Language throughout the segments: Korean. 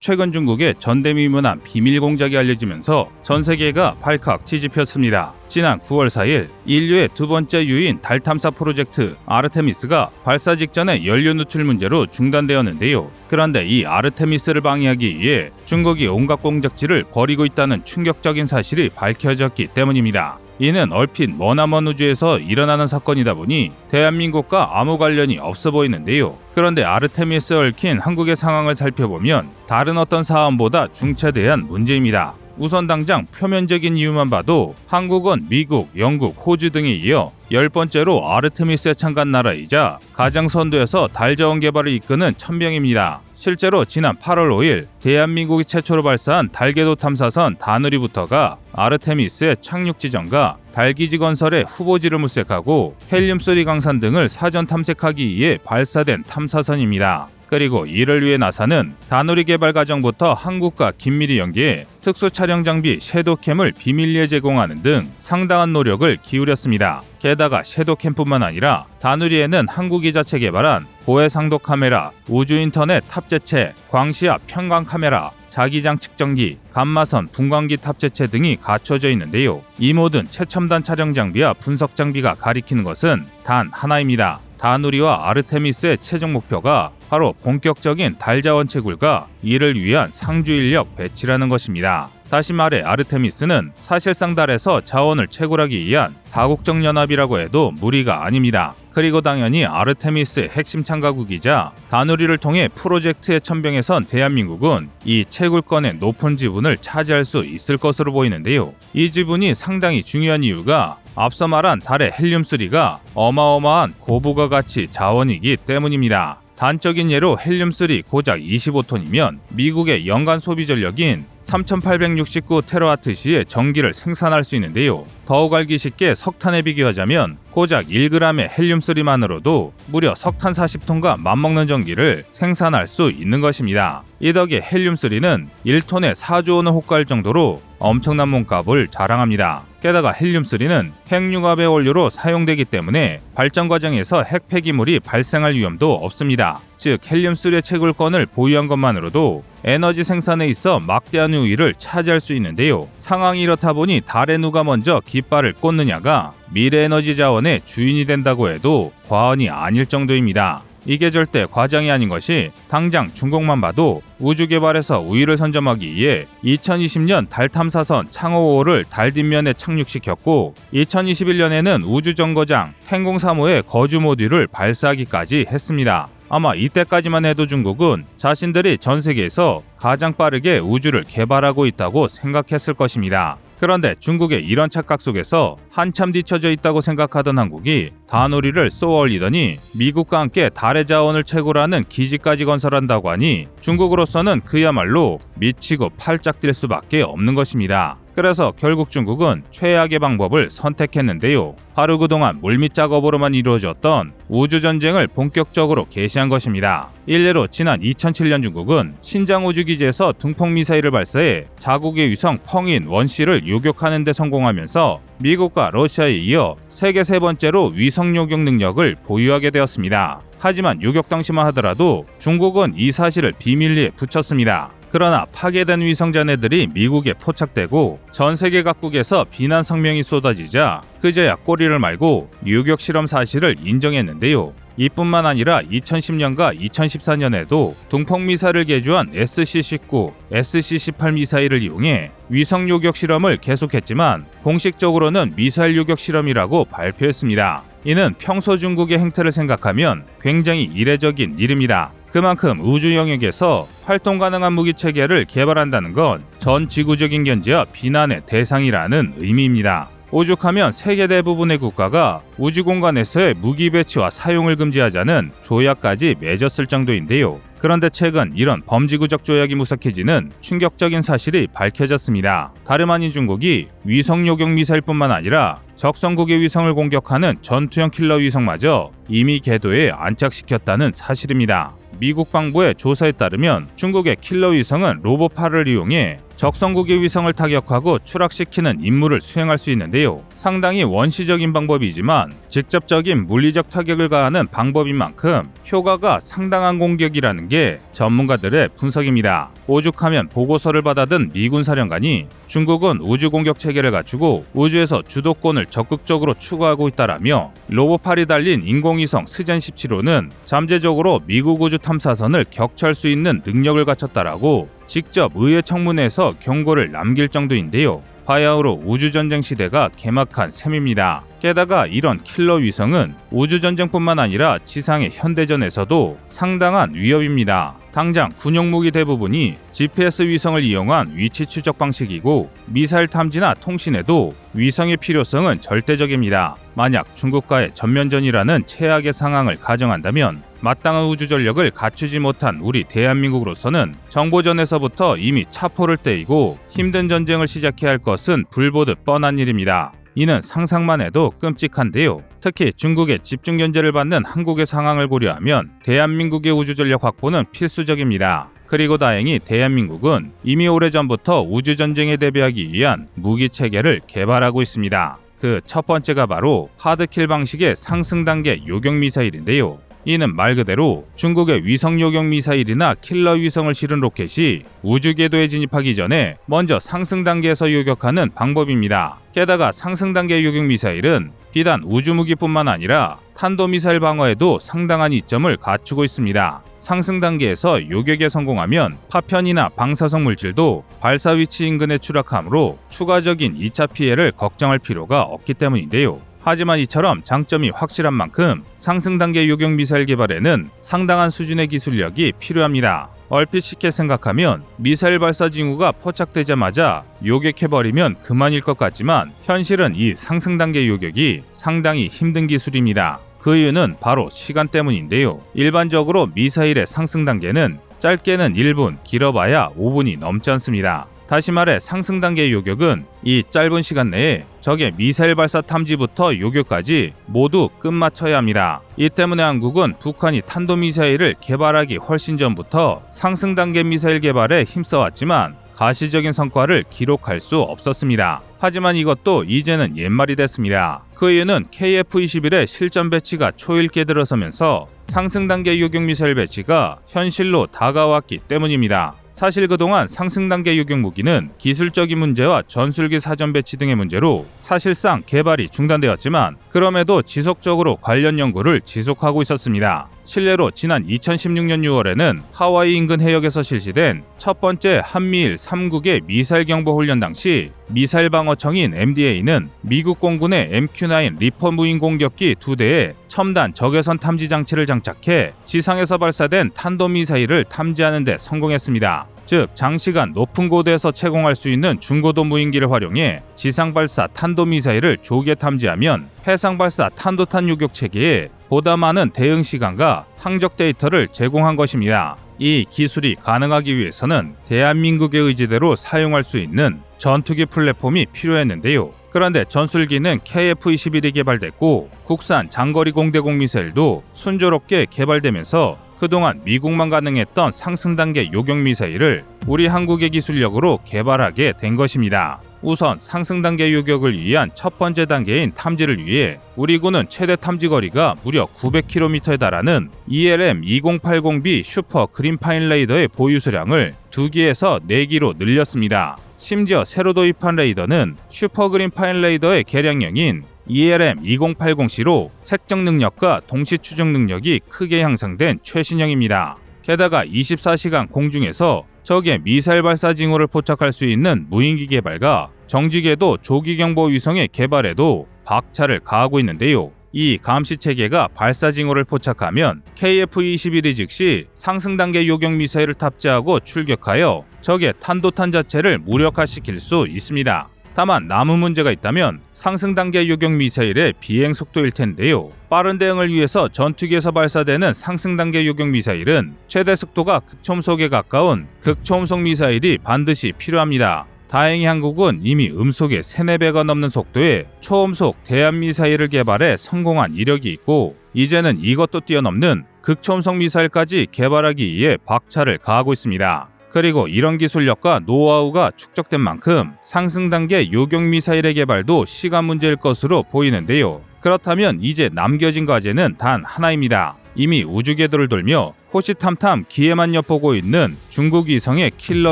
최근 중국의 전대미문한 비밀 공작이 알려지면서 전 세계가 발칵 뒤집혔습니다. 지난 9월 4일 인류의 두 번째 유인 달 탐사 프로젝트 아르테미스가 발사 직전에 연료 누출 문제로 중단되었는데요. 그런데 이 아르테미스를 방해하기 위해 중국이 온갖 공작지를 벌이고 있다는 충격적인 사실이 밝혀졌기 때문입니다. 이는 얼핏 머나먼 우주에서 일어나는 사건이다 보니 대한민국과 아무 관련이 없어 보이는데요. 그런데 아르테미스에 얽힌 한국의 상황을 살펴보면 다른 어떤 사안보다 중차대한 문제입니다. 우선 당장 표면적인 이유만 봐도 한국은 미국, 영국, 호주 등에 이어 10번째로 아르테미스에 참가한 나라이자 가장 선두에서 달 자원 개발을 이끄는 천명입니다. 실제로 지난 8월 5일 대한민국이 최초로 발사한 달궤도 탐사선 다누리부터가 아르테미스의 착륙 지점과 달기지 건설의 후보지를 물색하고 헬륨3 강산 등을 사전 탐색하기 위해 발사된 탐사선입니다. 그리고 이를 위해 나사는 다누리 개발 과정부터 한국과 긴밀히 연계해 특수 촬영 장비 섀도캠을 비밀리에 제공하는 등 상당한 노력을 기울였습니다. 게다가 섀도캠뿐만 아니라 다누리에는 한국이 자체 개발한 고해상도 카메라, 우주인터넷 탑재체, 광시야 편광 카메라, 자기장 측정기, 감마선 분광기 탑재체 등이 갖춰져 있는데요. 이 모든 최첨단 촬영 장비와 분석 장비가 가리키는 것은 단 하나입니다. 다누리와 아르테미스의 최종 목표가 바로 본격적인 달 자원 채굴과 이를 위한 상주 인력 배치라는 것입니다. 다시 말해 아르테미스는 사실상 달에서 자원을 채굴하기 위한 다국적 연합이라고 해도 무리가 아닙니다. 그리고 당연히 아르테미스의 핵심 참가국이자 다누리를 통해 프로젝트에 천병에 선 대한민국은 이 채굴권의 높은 지분을 차지할 수 있을 것으로 보이는데요. 이 지분이 상당히 중요한 이유가 앞서 말한 달의 헬륨3가 어마어마한 고부가 가치 자원이기 때문입니다. 단적인 예로 헬륨3 고작 25톤이면 미국의 연간 소비 전력인 3869TWh의 전기를 생산할 수 있는데요. 더욱 알기 쉽게 석탄에 비교하자면 고작 1g의 헬륨3만으로도 무려 석탄 40톤과 맞먹는 전기를 생산할 수 있는 것입니다. 이 덕에 헬륨3는 1톤에 4조 원을 호가할 정도로 엄청난 몸값을 자랑합니다. 게다가 헬륨3는 핵융합의 원료로 사용되기 때문에 발전 과정에서 핵 폐기물이 발생할 위험도 없습니다. 즉 헬륨3의 채굴권을 보유한 것만으로도 에너지 생산에 있어 막대한 우위를 차지할 수 있는데요. 상황이 이렇다 보니 달에 누가 먼저 깃발을 꽂느냐가 미래 에너지 자원의 주인이 된다고 해도 과언이 아닐 정도입니다. 이게 절대 과장이 아닌 것이 당장 중국만 봐도 우주 개발에서 우위를 선점하기 위해 2020년 달 탐사선 창호 5호를 달 뒷면에 착륙시켰고 2021년에는 우주 정거장 행궁 3호의 거주 모듈을 발사하기까지 했습니다. 아마 이때까지만 해도 중국은 자신들이 전 세계에서 가장 빠르게 우주를 개발하고 있다고 생각했을 것입니다. 그런데 중국의 이런 착각 속에서 한참 뒤처져 있다고 생각하던 한국이 다누리를 쏘아 올리더니 미국과 함께 달의 자원을 채굴하는 기지까지 건설한다고 하니 중국으로서는 그야말로 미치고 팔짝 뛸 수밖에 없는 것입니다. 그래서 결국 중국은 최악의 방법을 선택했는데요. 바로 그동안 물밑 작업으로만 이루어졌던 우주전쟁을 본격적으로 개시한 것입니다. 일례로 지난 2007년 중국은 신장 우주기지에서 둥펑미사일을 발사해 자국의 위성 펑인 1C를 요격하는 데 성공하면서 미국과 러시아에 이어 세계 세 번째로 위성 요격 능력을 보유하게 되었습니다. 하지만 요격 당시만 하더라도 중국은 이 사실을 비밀리에 붙였습니다. 그러나 파괴된 위성 잔해들이 미국에 포착되고 전 세계 각국에서 비난 성명이 쏟아지자 그제야 꼬리를 말고 요격 실험 사실을 인정했는데요. 이뿐만 아니라 2010년과 2014년에도 둥펑미사일을 개조한 SC-19, SC-18 미사일을 이용해 위성 요격 실험을 계속했지만 공식적으로는 미사일 요격 실험이라고 발표했습니다. 이는 평소 중국의 행태를 생각하면 굉장히 이례적인 일입니다. 그만큼 우주 영역에서 활동 가능한 무기 체계를 개발한다는 건 전 지구적인 견제와 비난의 대상이라는 의미입니다. 오죽하면 세계 대부분의 국가가 우주 공간에서의 무기 배치와 사용을 금지하자는 조약까지 맺었을 정도인데요. 그런데 최근 이런 범지구적 조약이 무색해지는 충격적인 사실이 밝혀졌습니다. 다름 아닌 중국이 위성 요격 미사일뿐만 아니라 적성국의 위성을 공격하는 전투형 킬러 위성마저 이미 궤도에 안착시켰다는 사실입니다. 미국 방부의 조사에 따르면 중국의 킬러 위성은 로보파를 이용해 적성국의 위성을 타격하고 추락시키는 임무를 수행할 수 있는데요. 상당히 원시적인 방법이지만 직접적인 물리적 타격을 가하는 방법인 만큼 효과가 상당한 공격이라는 게 전문가들의 분석입니다. 오죽하면 보고서를 받아든 미군 사령관이 중국은 우주 공격 체계를 갖추고 우주에서 주도권을 적극적으로 추구하고 있다라며 로봇팔이 달린 인공위성 스젠 17호는 잠재적으로 미국 우주 탐사선을 격추할 수 있는 능력을 갖췄다라고 직접 의회 청문회에서 경고를 남길 정도인데요. 바야흐로 우주전쟁 시대가 개막한 셈입니다. 게다가 이런 킬러 위성은 우주전쟁뿐만 아니라 지상의 현대전에서도 상당한 위협입니다. 당장 군용무기 대부분이 GPS 위성을 이용한 위치 추적 방식이고 미사일 탐지나 통신에도 위성의 필요성은 절대적입니다. 만약 중국과의 전면전이라는 최악의 상황을 가정한다면 마땅한 우주 전력을 갖추지 못한 우리 대한민국으로서는 정보전에서부터 이미 차포를 떼이고 힘든 전쟁을 시작해야 할 것은 불보듯 뻔한 일입니다. 이는 상상만 해도 끔찍한데요. 특히 중국의 집중 견제를 받는 한국의 상황을 고려하면 대한민국의 우주 전력 확보는 필수적입니다. 그리고 다행히 대한민국은 이미 오래전부터 우주 전쟁에 대비하기 위한 무기 체계를 개발하고 있습니다. 그 첫 번째가 바로 하드킬 방식의 상승 단계 요격 미사일인데요. 이는 말 그대로 중국의 위성 요격 미사일이나 킬러 위성을 실은 로켓이 우주 궤도에 진입하기 전에 먼저 상승 단계에서 요격하는 방법입니다. 게다가 상승 단계 요격 미사일은 비단 우주 무기뿐만 아니라 탄도 미사일 방어에도 상당한 이점을 갖추고 있습니다. 상승 단계에서 요격에 성공하면 파편이나 방사성 물질도 발사 위치 인근에 추락하므로 추가적인 2차 피해를 걱정할 필요가 없기 때문인데요. 하지만 이처럼 장점이 확실한 만큼 상승 단계 요격 미사일 개발에는 상당한 수준의 기술력이 필요합니다. 얼핏 쉽게 생각하면 미사일 발사 징후가 포착되자마자 요격해버리면 그만일 것 같지만 현실은 이 상승 단계 요격이 상당히 힘든 기술입니다. 그 이유는 바로 시간 때문인데요. 일반적으로 미사일의 상승 단계는 짧게는 1분, 길어봐야 5분이 넘지 않습니다. 다시 말해 상승 단계 요격은 이 짧은 시간 내에 적의 미사일 발사 탐지부터 요격까지 모두 끝마쳐야 합니다. 이 때문에 한국은 북한이 탄도미사일을 개발하기 훨씬 전부터 상승 단계 미사일 개발에 힘써왔지만 가시적인 성과를 기록할 수 없었습니다. 하지만 이것도 이제는 옛말이 됐습니다. 그 이유는 KF-21의 실전 배치가 초일기에 들어서면서 상승 단계 요격 미사일 배치가 현실로 다가왔기 때문입니다. 사실 그동안 상승 단계 요격 무기는 기술적인 문제와 전술기 사전 배치 등의 문제로 사실상 개발이 중단되었지만 그럼에도 지속적으로 관련 연구를 지속하고 있었습니다. 실례로 지난 2016년 6월에는 하와이 인근 해역에서 실시된 첫 번째 한미일 3국의 미사일 경보 훈련 당시 미사일 방어청인 MDA는 미국 공군의 MQ-9 리퍼 무인 공격기 2대에 첨단 적외선 탐지 장치를 장착해 지상에서 발사된 탄도미사일을 탐지하는 데 성공했습니다. 즉 장시간 높은 고도에서 채공할 수 있는 중고도 무인기를 활용해 지상 발사 탄도미사일을 조기에 탐지하면 해상 발사 탄도탄 요격 체계에 보다 많은 대응 시간과 항적 데이터를 제공한 것입니다. 이 기술이 가능하기 위해서는 대한민국의 의지대로 사용할 수 있는 전투기 플랫폼이 필요했는데요. 그런데 전술기는 KF-21이 개발됐고 국산 장거리 공대공 미사일도 순조롭게 개발되면서 그동안 미국만 가능했던 상승 단계 요격 미사일을 우리 한국의 기술력으로 개발하게 된 것입니다. 우선 상승 단계 요격을 위한 첫 번째 단계인 탐지를 위해 우리 군은 최대 탐지 거리가 무려 900km에 달하는 ELM-2080B 슈퍼 그린파인 레이더의 보유 수량을 2기에서 4기로 늘렸습니다. 심지어 새로 도입한 레이더는 슈퍼 그린파인 레이더의 개량형인 ELM-2080C로 색적 능력과 동시 추적 능력이 크게 향상된 최신형입니다. 게다가 24시간 공중에서 적의 미사일 발사 징후를 포착할 수 있는 무인기 개발과 정지궤도 조기 경보 위성의 개발에도 박차를 가하고 있는데요. 이 감시 체계가 발사 징후를 포착하면 KF-21이 즉시 상승 단계 요격 미사일을 탑재하고 출격하여 적의 탄도탄 자체를 무력화시킬 수 있습니다. 다만 남은 문제가 있다면 상승 단계 요격 미사일의 비행 속도일 텐데요. 빠른 대응을 위해서 전투기에서 발사되는 상승 단계 요격 미사일은 최대 속도가 극초음속에 가까운 극초음속 미사일이 반드시 필요합니다. 다행히 한국은 이미 음속의 3-4배가 넘는 속도의 초음속 대함 미사일을 개발해 성공한 이력이 있고 이제는 이것도 뛰어넘는 극초음속 미사일까지 개발하기 위해 박차를 가하고 있습니다. 그리고 이런 기술력과 노하우가 축적된 만큼 상승 단계 요격 미사일의 개발도 시간 문제일 것으로 보이는데요. 그렇다면 이제 남겨진 과제는 단 하나입니다. 이미 우주 궤도를 돌며 호시탐탐 기회만 엿보고 있는 중국 위성의 킬러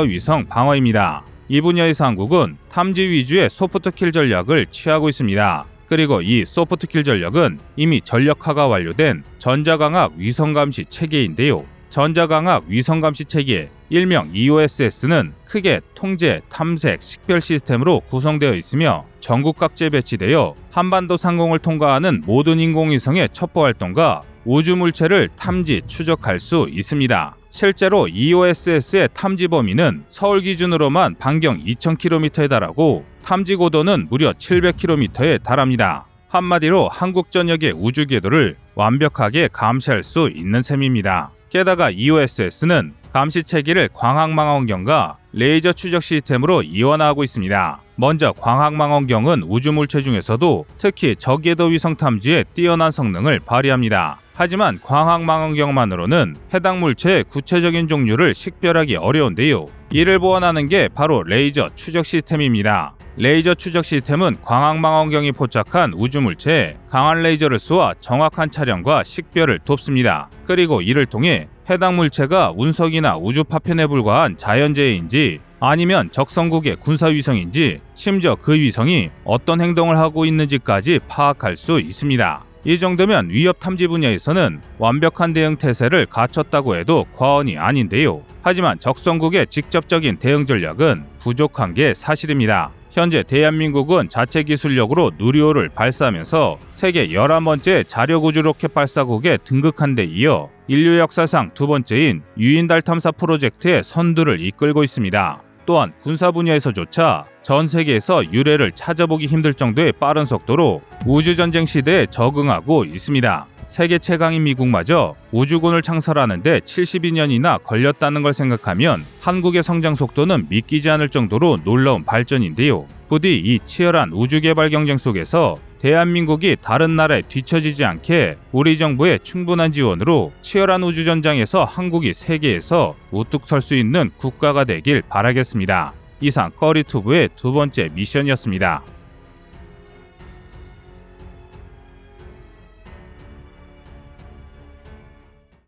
위성 방어입니다. 이 분야에서 한국은 탐지 위주의 소프트킬 전략을 취하고 있습니다. 그리고 이 소프트킬 전략은 이미 전력화가 완료된 전자광학 위성감시 체계인데요. 전자광학 위성감시 체계, 일명 EOSS는 크게 통제, 탐색, 식별 시스템으로 구성되어 있으며 전국 각지에 배치되어 한반도 상공을 통과하는 모든 인공위성의 첩보 활동과 우주 물체를 탐지, 추적할 수 있습니다. 실제로 EOSS의 탐지 범위는 서울 기준으로만 반경 2000km에 달하고 탐지 고도는 무려 700km에 달합니다. 한마디로 한국 전역의 우주 궤도를 완벽하게 감시할 수 있는 셈입니다. 게다가 EOSS는 감시 체계를 광학망원경과 레이저 추적 시스템으로 이원화하고 있습니다. 먼저 광학망원경은 우주 물체 중에서도 특히 저궤도 위성 탐지에 뛰어난 성능을 발휘합니다. 하지만 광학망원경만으로는 해당 물체의 구체적인 종류를 식별하기 어려운데요. 이를 보완하는 게 바로 레이저 추적 시스템입니다. 레이저 추적 시스템은 광학망원경이 포착한 우주 물체에 강한 레이저를 쏘아 정확한 촬영과 식별을 돕습니다. 그리고 이를 통해 해당 물체가 운석이나 우주 파편에 불과한 자연재해인지 아니면 적성국의 군사위성인지 심지어 그 위성이 어떤 행동을 하고 있는지까지 파악할 수 있습니다. 이 정도면 위협 탐지 분야에서는 완벽한 대응 태세를 갖췄다고 해도 과언이 아닌데요. 하지만 적성국의 직접적인 대응 전략은 부족한 게 사실입니다. 현재 대한민국은 자체 기술력으로 누리호를 발사하면서 세계 11번째 자력우주 로켓 발사국에 등극한 데 이어 인류 역사상 두 번째인 유인달 탐사 프로젝트의 선두를 이끌고 있습니다. 또한 군사 분야에서조차 전 세계에서 유례를 찾아보기 힘들 정도의 빠른 속도로 우주전쟁 시대에 적응하고 있습니다. 세계 최강인 미국마저 우주군을 창설하는 데 72년이나 걸렸다는 걸 생각하면 한국의 성장 속도는 믿기지 않을 정도로 놀라운 발전인데요. 부디 이 치열한 우주 개발 경쟁 속에서 대한민국이 다른 나라에 뒤처지지 않게 우리 정부의 충분한 지원으로 치열한 우주 전장에서 한국이 세계에서 우뚝 설 수 있는 국가가 되길 바라겠습니다. 이상 꺼리투브의 두 번째 미션이었습니다.